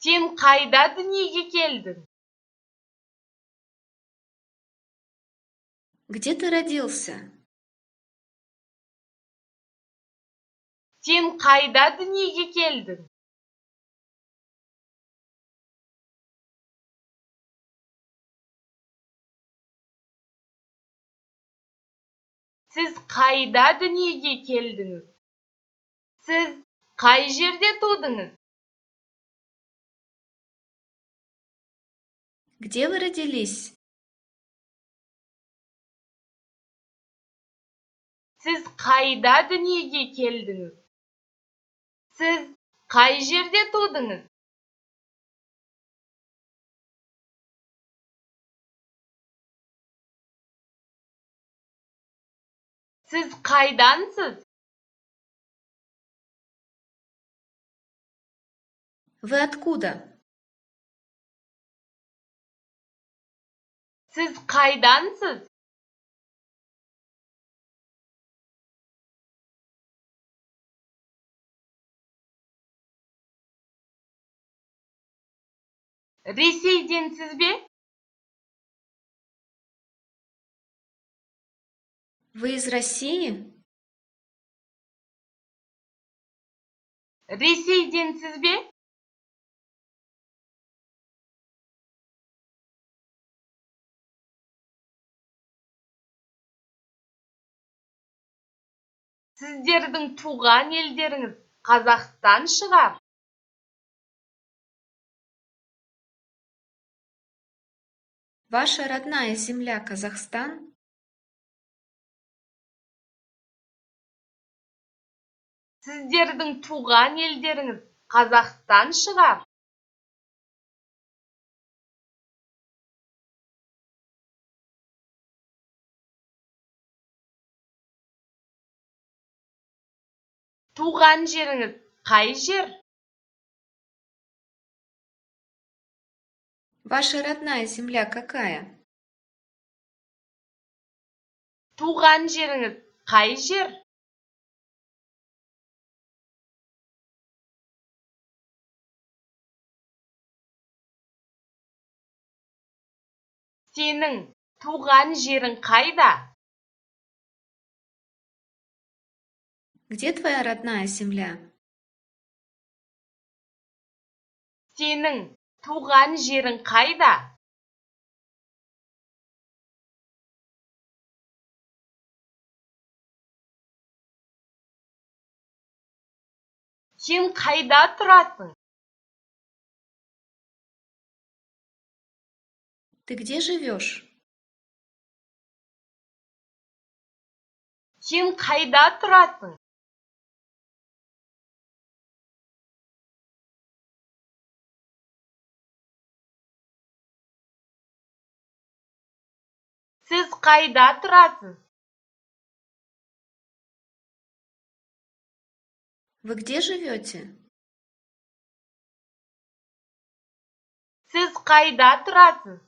Сен қайда дүниеге келдің? Где ты родился? Сен қайда дүниеге келдің? Сіз қайда дүниеге келдіңіз? Сіз қай жерде тудыңыз? Где вы родились? Сіз қайда дүниеге келдіңіз? Сіз қай жерде тудыңыз? Сіз қайдансыз? Вы откуда? Сіз қайдансыз? Ресейденсіз бе? Вы из России? Ресейденсіз бе? Сіздердің туған елдеріңіз Қазақстан шығар. Ваша родная земля Казахстан? Сіздердің туған елдеріңіз Қазақстан шығар. Туған жеріңіз қай жер? Ваша родная земля какая? Туған жеріңіз қай жер? Сенің туған жерің қайда? Где твоя родная земля? Сенің туған жерің қайда? Сен қайда тұрасың? Ты где живешь? Сен қайда тұрасың? Сіз қайда тұрасыз? Вы где живете? Сіз қайда тұрасыз?